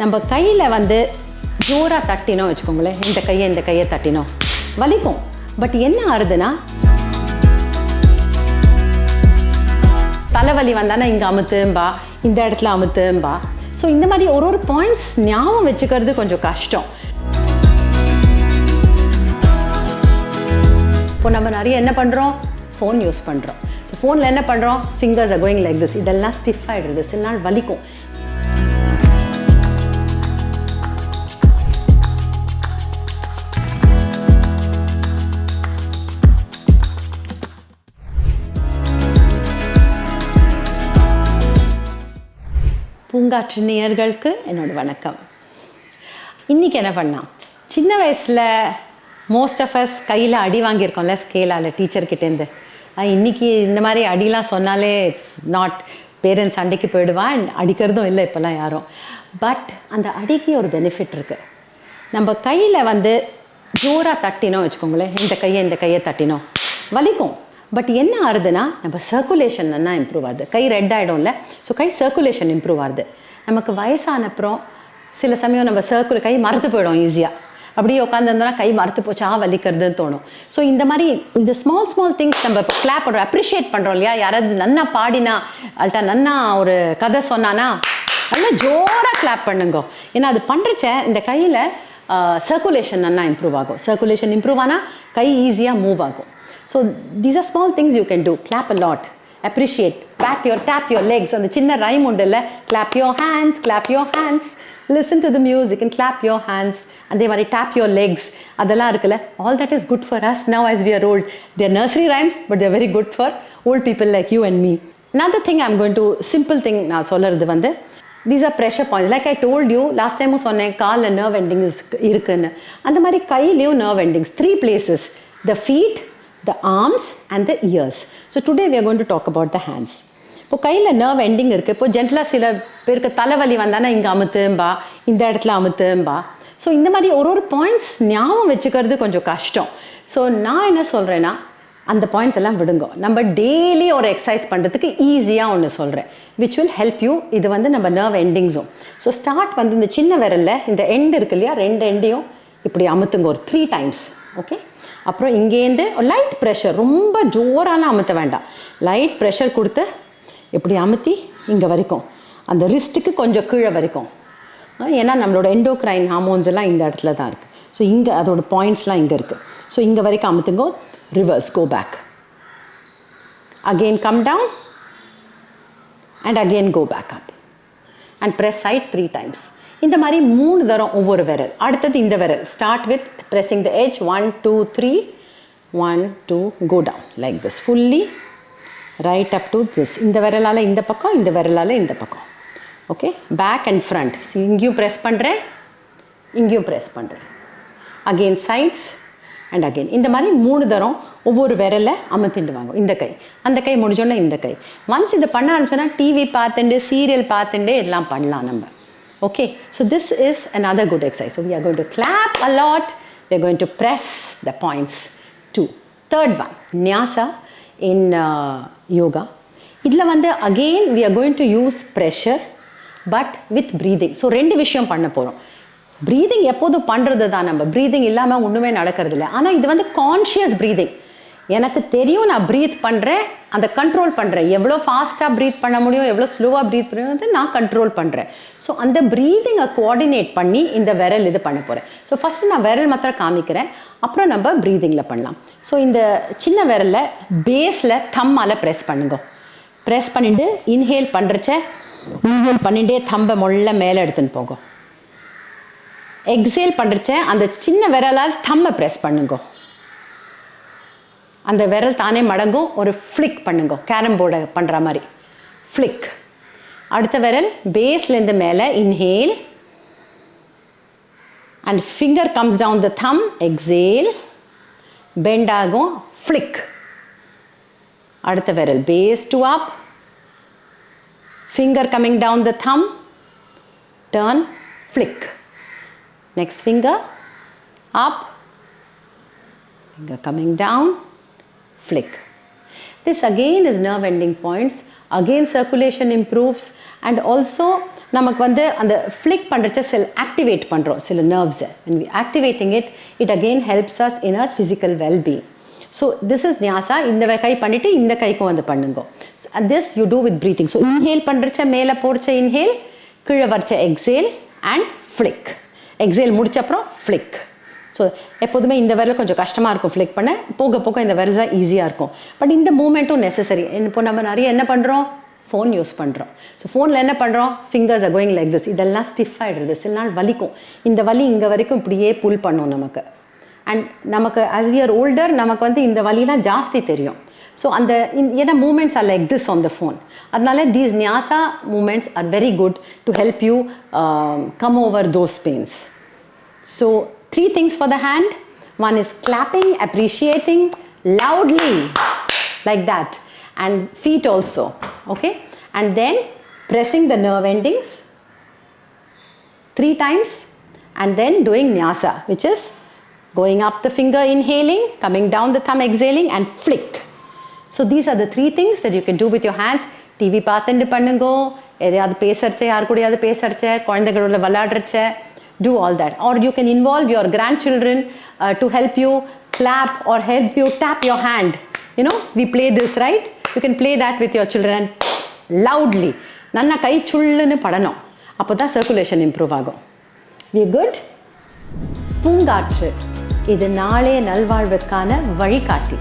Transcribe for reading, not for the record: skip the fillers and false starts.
நம்ம கையில் வந்து ஜோராக தட்டினோம் வச்சுக்கோங்களேன், இந்த கையை தட்டினோம் வலிக்கும். பட் என்ன ஆறுதுன்னா, தலைவலி வந்தானா இங்கே அமுத்தும்பா, இந்த இடத்துல அமுத்தும்பா. ஸோ இந்த மாதிரி ஒரு பாயிண்ட்ஸ் ஞாபகம் வச்சுக்கிறது கொஞ்சம் கஷ்டம். இப்போ நம்ம நிறைய என்ன பண்ணுறோம், ஃபோன் யூஸ் பண்ணுறோம். ஸோ ஃபோனில் என்ன பண்ணுறோம், fingers are going like this, இதெல்லாம் ஸ்டிஃப் ஆகிடுறது, சில நாள் வலிக்கும். பூங்காற்று நேயர்களுக்கு என்னோட வணக்கம். இன்றைக்கி என்ன பண்ணலாம், சின்ன வயசில் மோஸ்ட் ஆஃப் அஸ் கையில் அடி வாங்கியிருக்கோம்ல ஸ்கேலால் டீச்சர்கிட்டேருந்து. இன்றைக்கி இந்த மாதிரி அடிலாம் சொன்னாலே இட்ஸ் நாட், பேரண்ட்ஸ் சண்டைக்கு போயிடுவான், அடிக்கிறதும் இல்லை இப்போல்லாம் யாரும். பட் அந்த அடிக்கு ஒரு பெனிஃபிட் இருக்குது. நம்ம கையில் வந்து ஜோராக தட்டினோம் வச்சுக்கோங்களேன், இந்த கையை தட்டினோம் வலிக்கும். பட் என்ன ஆறுதுன்னா, நம்ம சர்க்குலேஷன் நல்லா இம்ப்ரூவ் ஆகுது. கை ரெட் ஆகிடும்ல, ஸோ கை சர்க்குலேஷன் இம்ப்ரூவ் ஆகுது. நமக்கு வயசானப்புறம் சில சமயம் நம்ம கை மறுத்து போயிடும் ஈஸியாக. அப்படியே உட்காந்துருந்தோன்னா கை மறுத்து போச்சா வலிக்கிறதுன்னு தோணும். ஸோ இந்த மாதிரி இந்த ஸ்மால் திங்ஸ் நம்ம இப்போ கிளாப் பண்ணுறோம், அப்ரிஷியேட் பண்ணுறோம் இல்லையா. யாராவது நன்னா பாடினா, அல்ட்டா நன்னா ஒரு கதை சொன்னானா நல்லா ஜோராக கிளாப் பண்ணுங்க. ஏன்னா அது பண்ணுறச்ச இந்த கையில் சர்க்குலேஷன் நல்லா இம்ப்ரூவ் ஆகும். சர்க்குலேஷன் இம்ப்ரூவ் ஆனால் கை ஈஸியாக மூவ் ஆகும். So these are small things you can do. Clap a lot, appreciate, tap your legs. And the chinna rhyme undilla, clap your hands, listen to the music and clap your hands. And they mari tap your legs. Adala irukala, all that is good for us now as we are old. They are nursery rhymes, but they are very good for old people like you and me. Another thing I'm going to, simple thing na solradhu vandu, these are pressure points. Like I told you last time sonne kaal nerve endings irukku. And mari kaiyiliyum nerve endings, 3 places: the feet, the arms and the ears. So today we are going to talk about the hands. இப்போ கையில் nerve ending இருக்குது. இப்போ ஜென்டலாக சில பேருக்கு தலைவலி வந்தானா இங்கே அமுத்தும்பா, இந்த இடத்துல அமுத்தும்பா. ஸோ இந்த மாதிரி ஒரு பாயிண்ட்ஸ் ஞாபகம் வச்சுக்கிறது கொஞ்சம் கஷ்டம். ஸோ நான் என்ன சொல்கிறேன்னா, அந்த பாயிண்ட்ஸ் எல்லாம் விடுங்க. நம்ம டெய்லி ஒரு எக்ஸசைஸ் பண்ணுறதுக்கு ஈஸியாக ஒன்று சொல்கிறேன், விச் வில் ஹெல்ப் யூ. இது வந்து நம்ம நர்வ் எண்டிங்ஸும். ஸோ ஸ்டார்ட் வந்து இந்த சின்ன விரலில் இந்த எண்டு இருக்கு இல்லையா, 2 எண்டையும் இப்படி அமுத்துங்க ஒரு 3 times. ஓகே, அப்புறம் இங்கேருந்து லைட் ப்ரெஷர், ரொம்ப ஜோராலாம் அமுத்த வேண்டாம், லைட் ப்ரெஷர் கொடுத்து இப்படி அமுத்தி இங்கே வரைக்கும், அந்த ரிஸ்ட்டுக்கு கொஞ்சம் கீழே வரைக்கும். ஏன்னா நம்மளோட எண்டோக்ரைன் ஹார்மோன்ஸ் எல்லாம் இந்த இடத்துல தான் இருக்குது. ஸோ இங்கே அதோட பாயிண்ட்ஸ்லாம் இங்கே இருக்குது. ஸோ இங்கே வரைக்கும் அமுத்துங்க, reverse, go back, again come down and again go back up and press side 3 times. இந்த மாதிரி 3 தரம் ஒவ்வொரு விரல். அடுத்தது இந்த விரல், start with pressing the edge, 1 2 3, 1 2, go down like this fully, right up to this. இந்த விரலால் இந்த பக்கம், இந்த விரலால் இந்த பக்கம். Okay, back and front. இங்கேயும் ப்ரெஸ் பண்ணுறேன், இங்கேயும் ப்ரெஸ் பண்ணுறேன், அகெயின் சைட்ஸ் அண்ட் அகெயின். இந்த மாதிரி 3 தரம் ஒவ்வொரு விரலை அமுத்திட்டு வாங்க. இந்த கை, அந்த கை முடிஞ்சோன்னா இந்த கை. ஒன்ஸ் இதை பண்ண ஆரம்பிச்சோன்னா டிவி பார்த்துட்டு சீரியல் பார்த்துட்டு எல்லாம் பண்ணலாம் நம்ம. Okay, so this is another good exercise. So we are going to clap a lot, we are going to press the points too. Third one, Nyasa in yoga. Idla vande again we are going to use pressure but with breathing. So 2 விஷயம் பண்ண போறோம். breathing எப்போதும் பண்றது தான் நம்ம. breathing இல்லாம ஒண்ணுமே நடக்கிறது இல்லை. ஆனா இது வந்து கான்ஷியஸ் breathing. எனக்கு தெரியும் நான் ப்ரீத் பண்ணுறேன், அந்த கண்ட்ரோல் பண்ணுறேன். எவ்வளோ ஃபாஸ்ட்டாக ப்ரீத் பண்ண முடியும், எவ்வளோ ஸ்லோவாக ப்ரீத் பண்ண நான் கண்ட்ரோல் பண்ணுறேன். ஸோ அந்த ப்ரீதிங்கை கோஆர்டினேட் பண்ணி இந்த விரல் இது பண்ண போகிறேன். ஸோ ஃபஸ்ட்டு நான் விரல் மாத்திரம் காமிக்கிறேன், அப்புறம் நம்ம ப்ரீதிங்கில் பண்ணலாம். ஸோ இந்த சின்ன விரலில் பேஸில் தம்மால் ப்ரெஸ் பண்ணுங்க. ப்ரெஸ் பண்ணிட்டு இன்ஹேல் பண்ணுறச்ச இன்ஹேல் பண்ணிகிட்டே தம்பை மொள்ள மேலே எடுத்துன்னு போகும். எக்ஸேல் பண்ணுறச்ச அந்த சின்ன விரலால் தம்மை ப்ரெஸ் பண்ணுங்க. அந்த விரல் தானே மடங்கும், ஒரு ஃப்ளிக் பண்ணுங்க, கேரம் போர்டை பண்ணுற மாதிரி ஃப்ளிக். அடுத்த விரல் பேஸ்லேருந்து மேலே inhale and finger comes down the thumb, exhale, bend ஆகும், ஃப்ளிக். அடுத்த விரல் base to up, finger coming down the thumb, turn, flick. Next finger up, finger coming down, flick. This again is nerve ending points. Again circulation improves and also நமக்கு வந்து அந்த flick பண்ணுறச்ச activate பண்ணுறோம் சில நர்வ்ஸை. when we activating it, it again helps us in our physical well-being. So this is nyasa. இந்த கை பண்ணிட்டு இந்த கைக்கும் வந்து பண்ணுங்க. And this you do with breathing. So inhale பண்ணுறச்ச மேலே போகிறச்ச inhale, கீழே வரச்ச exhale and flick. exhale முடிச்ச அப்புறம் flick. ஸோ எப்போதுமே இந்த விரல் கொஞ்சம் கஷ்டமாக இருக்கும் ஃப்ளிக் பண்ண, போக போக இந்த விரல் தான் ஈஸியாக இருக்கும். பட் இந்த மூமெண்ட்டும் நெசசரி. இப்போ நம்ம நிறைய என்ன பண்ணுறோம், ஃபோன் யூஸ் பண்ணுறோம். ஸோ ஃபோனில் என்ன பண்ணுறோம், fingers are going like this, இதெல்லாம் ஸ்டிஃப் ஆகிடுறது, சில நாள் வலிக்கும். இந்த வலி இங்கே வரைக்கும் இப்படியே புல் பண்ணும் நமக்கு. அண்ட் நமக்கு ஆஸ் வி ஆர் ஓல்டர் நமக்கு வந்து இந்த வலிலாம் ஜாஸ்தி தெரியும். ஸோ அந்த ஏன்னா moments are like this on the phone. அதனால தீஸ் நியாசா moments are very good to help you come over those pains. So 3 things for the hand. One is clapping, appreciating loudly like that, and feet also, okay? And then pressing the nerve endings 3 times, and then doing nyasa, which is going up the finger inhaling, coming down the thumb exhaling, and flick. So these are the 3 things that you can do with your hands. TV பார்த்துட்டு பண்ணுங்க, எதையாவது பேசறச்ச, யார் கூடயாவது பேசறச்ச, குழந்தைகளோட விளையாடுறச்ச, do all that. Or you can involve your grandchildren to help you clap or help you tap your hand. You know, we play this, right? You can play that with your children loudly. Nanna kai chullunu padanum. Appo circulation improve agum. We good? பூங்காற்று இது நாளே நல்வாழ்வுக்கான வழிகாட்டி.